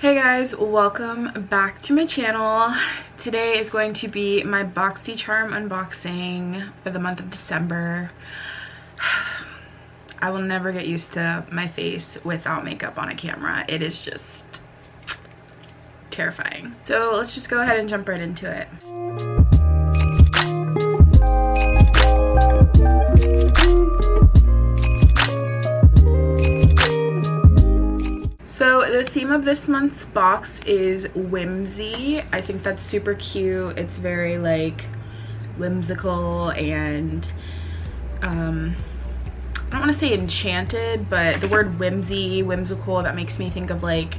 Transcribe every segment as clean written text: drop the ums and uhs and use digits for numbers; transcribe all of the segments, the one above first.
Hey guys, welcome back to my channel. Today is going to be my BOXYCHARM unboxing for the month of December. I will never get used to my face without makeup on a camera. It is just terrifying. So let's just go ahead and jump right into it. So the theme of this month's box is whimsy. I think that's super cute. It's very like whimsical and I don't want to say enchanted, but the word whimsical, that makes me think of like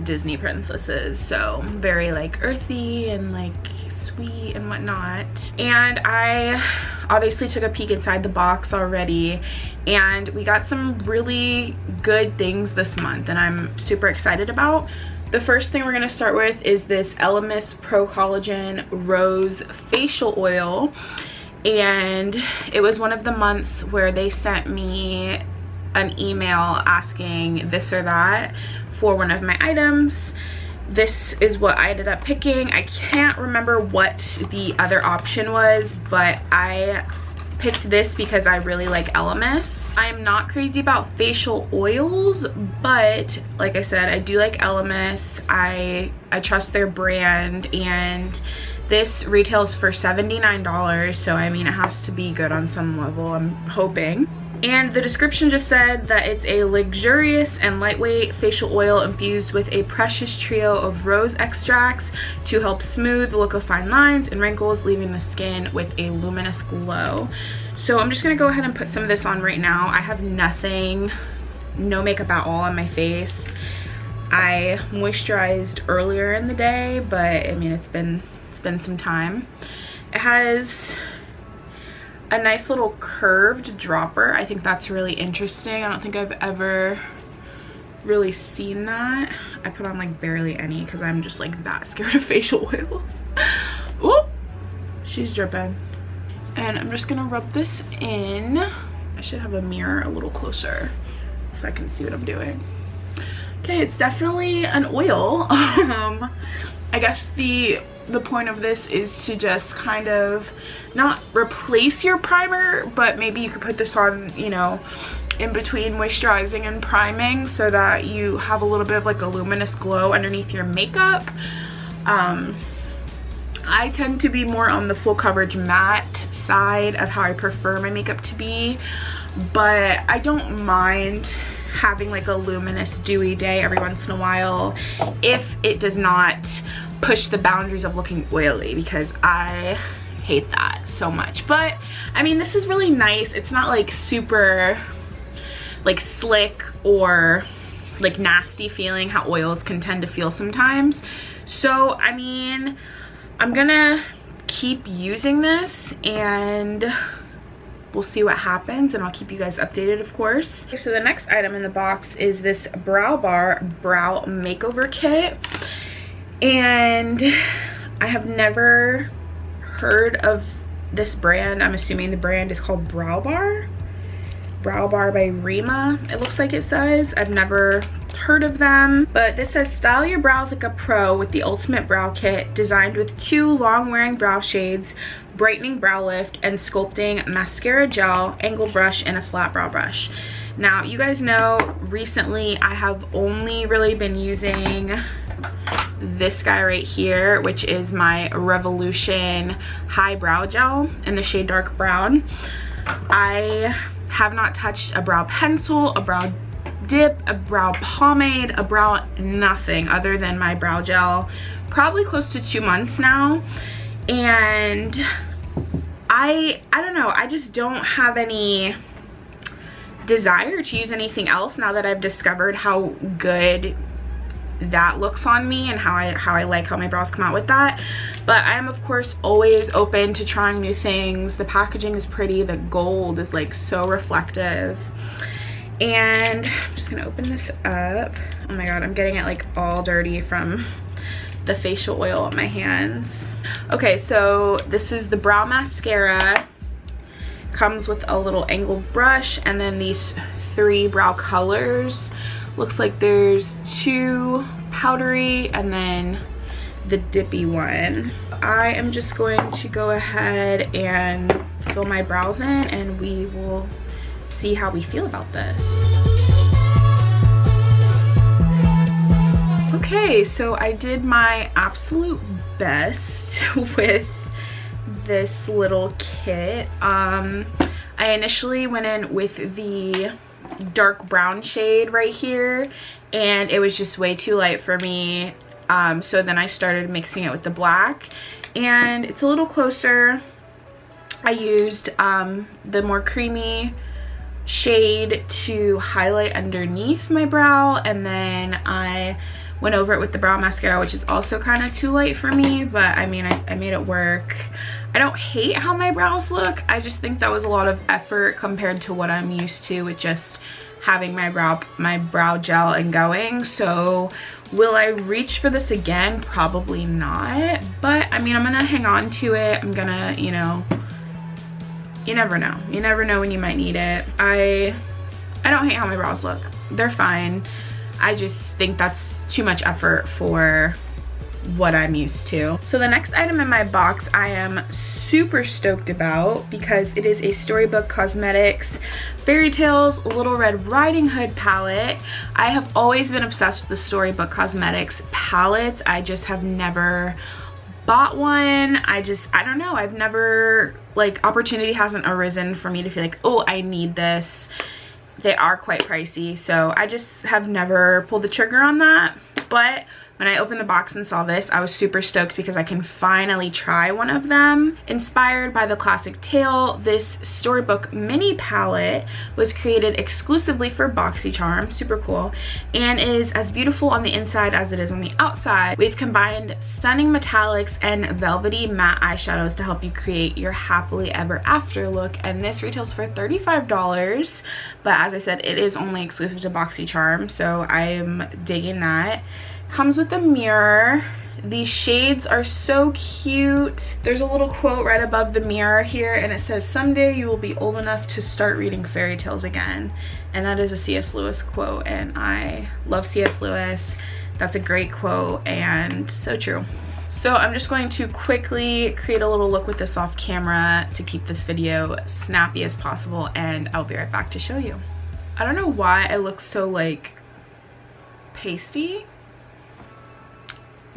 Disney princesses. So very like earthy and like sweet and whatnot. And I obviously took a peek inside the box already, and we got some really good things this month and I'm super excited about. The first thing we're going to start with is this Elemis Pro Collagen Rose Facial Oil, and it was one of the months where they sent me an email asking this or that for one of my items. This is what I ended up picking. I can't remember what the other option was, but I picked this because I really like Elemis. I'm not crazy about facial oils, but like I said, I do like Elemis. I trust their brand, and this retails for $79, so I mean it has to be good on some level, I'm hoping. And the description just said that it's a luxurious and lightweight facial oil infused with a precious trio of rose extracts to help smooth the look of fine lines and wrinkles, leaving the skin with a luminous glow. So I'm just gonna go ahead and put some of this on right now. I have no makeup at all on my face. I moisturized earlier in the day, but I mean it's been some time. It has a nice little curved dropper. I think that's really interesting. I don't think I've ever really seen that. I put on like barely any because I'm just like that scared of facial oils. Oop, she's dripping. And I'm just gonna rub this in. I should have a mirror a little closer so I can see what I'm doing. Okay, it's definitely an oil. I guess the point of this is to just kind of not replace your primer, but maybe you could put this on, you know, in between moisturizing and priming so that you have a little bit of like a luminous glow underneath your makeup. I tend to be more on the full coverage matte side of how I prefer my makeup to be, but I don't mind having like a luminous dewy day every once in a while if it does not push the boundaries of looking oily, because I hate that so much. But I mean, this is really nice. It's not like super like slick or like nasty feeling how oils can tend to feel sometimes. So I mean, I'm gonna keep using this and we'll see what happens, and I'll keep you guys updated, of course. So the next item in the box is this Brow Bar Brow Makeover Kit. And I have never heard of this brand. I'm assuming the brand is called Brow Bar. Brow Bar by Rima, it looks like it says. I've never heard of them, but this says style your brows like a pro with the ultimate brow kit, designed with 2 long-wearing brow shades, brightening brow lift, and sculpting mascara gel, angle brush, and a flat brow brush. Now, you guys know recently I have only really been using this guy right here, which is my Revolution High Brow Gel in the shade Dark Brown. I have not touched a brow pencil, a brow dip, a brow pomade, a brow nothing other than my brow gel, probably close to 2 months now. And I don't know, I just don't have any desire to use anything else now that I've discovered how good that looks on me and how I like how my brows come out with that. But I am of course always open to trying new things. The packaging is pretty, the gold is like so reflective. And I'm just gonna open this up. Oh my god, I'm getting it like all dirty from the facial oil on my hands. Okay, so this is the brow mascara. Comes with a little angled brush and then these 3 brow colors. Looks like there's 2 powdery and then the dippy one. I am just going to go ahead and fill my brows in and we will see how we feel about this. Okay, so I did my absolute best with this little kit. I initially went in with the dark brown shade right here and it was just way too light for me. So then I started mixing it with the black and it's a little closer. I used the more creamy shade to highlight underneath my brow, and then I went over it with the brow mascara, which is also kind of too light for me, but I mean I made it work. I don't hate how my brows look. I just think that was a lot of effort compared to what I'm used to with just having my brow gel and going. So will I reach for this again? Probably not, but I mean I'm gonna hang on to it. I'm gonna, you know, you never know. You never know when you might need it. I don't hate how my brows look. They're fine. I just think that's too much effort for what I'm used to. So the next item in my box I am super stoked about because it is a Storybook Cosmetics Fairy Tales Little Red Riding Hood palette. I have always been obsessed with the Storybook Cosmetics palettes. I just have never bought one. I don't know. I've never, like, opportunity hasn't arisen for me to feel like, oh, I need this. They are quite pricey, so I just have never pulled the trigger on that. But when I opened the box and saw this, I was super stoked because I can finally try one of them. Inspired by the classic tale, this Storybook mini palette was created exclusively for BOXYCHARM, super cool, and is as beautiful on the inside as it is on the outside. We've combined stunning metallics and velvety matte eyeshadows to help you create your happily ever after look, and this retails for $35, but as I said, it is only exclusive to BOXYCHARM, so I'm digging that. Comes with a mirror. These shades are so cute. There's a little quote right above the mirror here and it says, "Someday you will be old enough to start reading fairy tales again." And that is a C.S. Lewis quote, and I love C.S. Lewis. That's a great quote and so true. So I'm just going to quickly create a little look with this off camera to keep this video snappy as possible, and I'll be right back to show you. I don't know why I look so like pasty,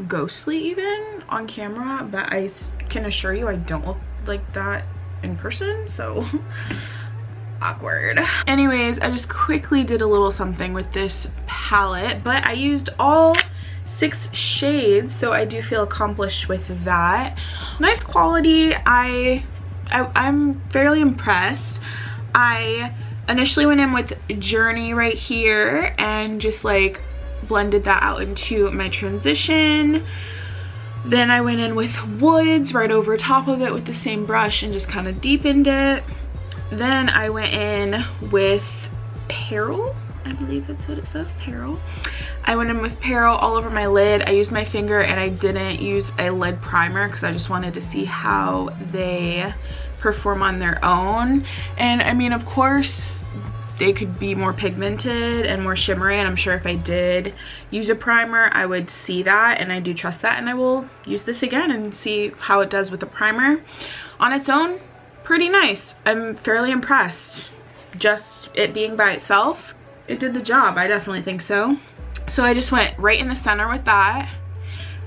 ghostly even on camera, but I can assure you I don't look like that in person, so awkward. Anyways, I just quickly did a little something with this palette, but I used all 6 shades, so I do feel accomplished with that. Nice quality. I'm fairly impressed. I initially went in with Journey right here and just like blended that out into my transition. Then I went in with Woods right over top of it with the same brush and just kind of deepened it. Then I went in with Peril, I believe that's what it says, Peril. I went in with Peril all over my lid. I used my finger and I didn't use a lid primer because I just wanted to see how they perform on their own. And I mean, of course, they could be more pigmented and more shimmery, and I'm sure if I did use a primer I would see that, and I do trust that, and I will use this again and see how it does with the primer. On its own, pretty nice. I'm fairly impressed. Just it being by itself, it did the job. I definitely think so. So I just went right in the center with that,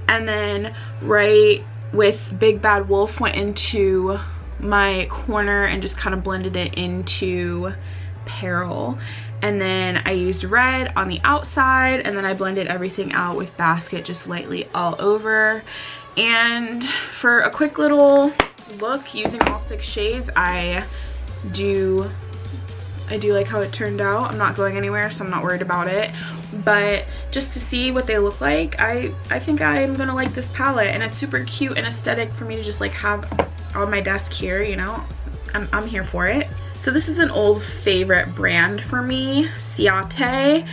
and then right with Big Bad Wolf went into my corner and just kind of blended it into Peril. And then I used red on the outside, and then I blended everything out with Basket just lightly all over. And for a quick little look using all 6 shades, I do like how it turned out. I'm not going anywhere, so I'm not worried about it, but just to see what they look like, I think I'm gonna like this palette, and it's super cute and aesthetic for me to just like have on my desk here, you know. I'm here for it. So this is an old favorite brand for me, Ciate,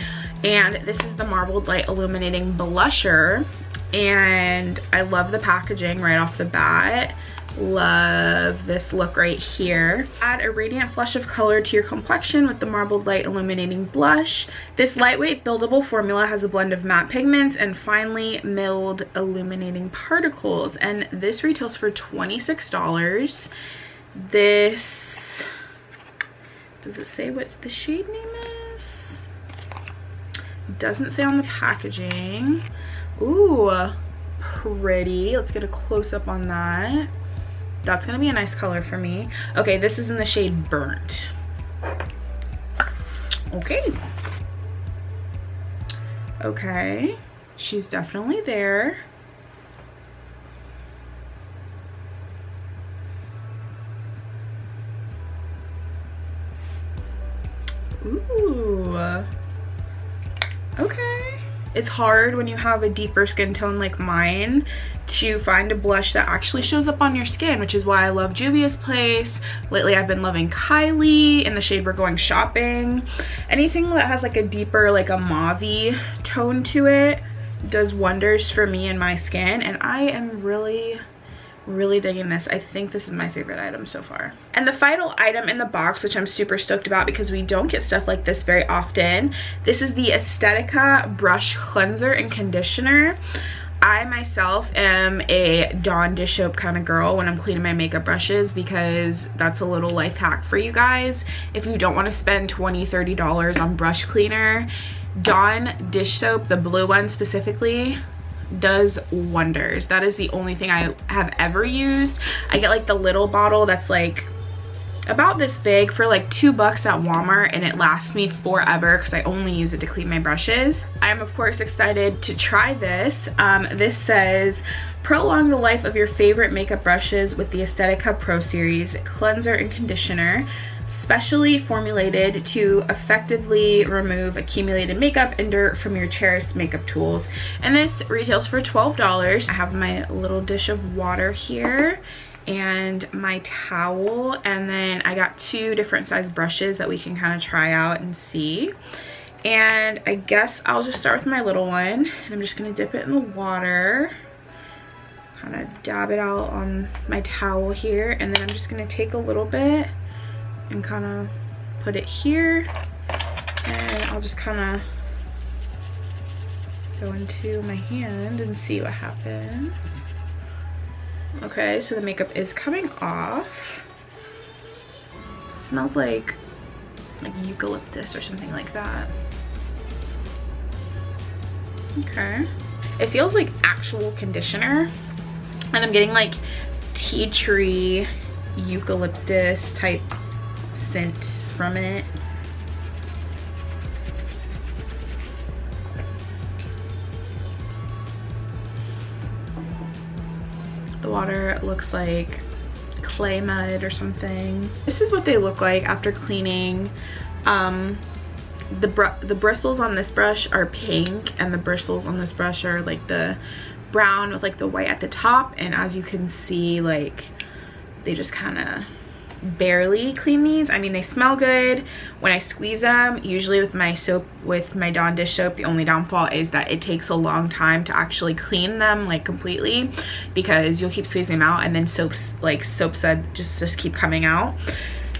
and this is the Marbled Light Illuminating Blusher, and I love the packaging right off the bat. Love this look right here. Add a radiant flush of color to your complexion with the Marbled Light Illuminating Blush. This lightweight buildable formula has a blend of matte pigments and finely milled illuminating particles, and this retails for $26. This, does it say what the shade name is? It doesn't say on the packaging. Ooh, pretty. Let's get a close-up on that. That's gonna be a nice color for me. Okay, this is in the shade Burnt. Okay. Okay, she's definitely there. Ooh. Okay. It's hard when you have a deeper skin tone like mine to find a blush that actually shows up on your skin, which is why I love Juvia's Place. Lately I've been loving Kylie in the shade We're Going Shopping. Anything that has like a deeper, like a mauve-y tone to it does wonders for me and my skin, and I am really digging this. I think this is my favorite item so far. And the final item in the box, which I'm super stoked about because we don't get stuff like this very often, this is the Aesthetica Brush Cleanser and Conditioner. I myself am a Dawn dish soap kind of girl when I'm cleaning my makeup brushes, because that's a little life hack for you guys. If you don't want to spend $20–30 on brush cleaner, Dawn dish soap, the blue one specifically, does wonders. That is the only thing I have ever used. I get like the little bottle that's like about this big for like $2 at Walmart, and it lasts me forever because I only use it to clean my brushes. I am of course excited to try this. This says, prolong the life of your favorite makeup brushes with the Aesthetica Pro Series Cleanser and Conditioner, specially formulated to effectively remove accumulated makeup and dirt from your cherished makeup tools. And this retails for $12. I have my little dish of water here and my towel, and then I got 2 different size brushes that we can kind of try out and see. And I guess I'll just start with my little one, and I'm just gonna dip it in the water, kind of dab it out on my towel here, and then I'm just gonna take a little bit and kind of put it here, and I'll just kind of go into my hand and see what happens. Okay, so the makeup is coming off. It smells like eucalyptus or something like that. Okay, it feels like actual conditioner, and I'm getting like tea tree eucalyptus type scents from it. The water looks like clay mud or something. This is what they look like after cleaning. The bristles on this brush are pink, and the bristles on this brush are like the brown with like the white at the top, and as you can see, like they just kind of barely clean these. I mean, they smell good when I squeeze them. Usually with my soap, with my Dawn dish soap, the only downfall is that it takes a long time to actually clean them like completely, because you'll keep squeezing them out and then soaps, like soap suds, just keep coming out.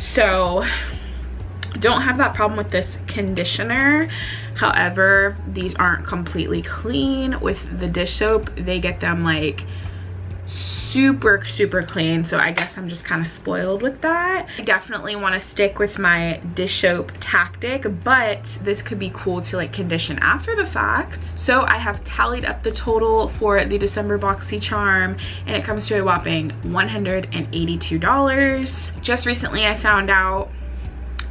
So don't have that problem with this conditioner. However, these aren't completely clean. With the dish soap, they get them like super clean, so I guess I'm just kind of spoiled with that. I definitely want to stick with my dish soap tactic, but this could be cool to like condition after the fact. So I have tallied up the total for the December BOXYCHARM, and it comes to a whopping $182. Just recently I found out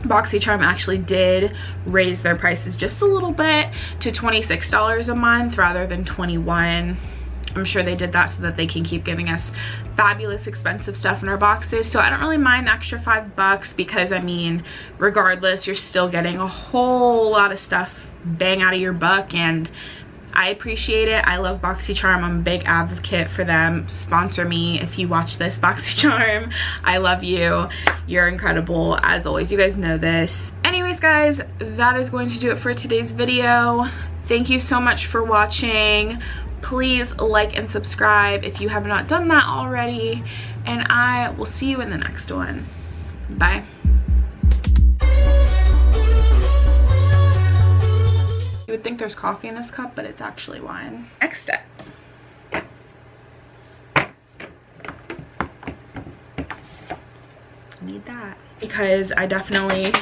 BOXYCHARM actually did raise their prices just a little bit to $26 a month rather than $21. I'm sure they did that so that they can keep giving us fabulous expensive stuff in our boxes. So I don't really mind the extra $5 because, I mean, regardless, you're still getting a whole lot of stuff bang out of your buck, and I appreciate it. I love BOXYCHARM. I'm a big advocate for them. Sponsor me if you watch this, BOXYCHARM. I love you. You're incredible. As always, you guys know this. Anyways, guys, that is going to do it for today's video. Thank you so much for watching. Please like and subscribe if you have not done that already, and I will see you in the next one. Bye. You would think there's coffee in this cup, but it's actually wine. Next step. Need that because I definitely,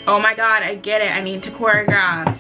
oh my god, I get it, I need to choreograph.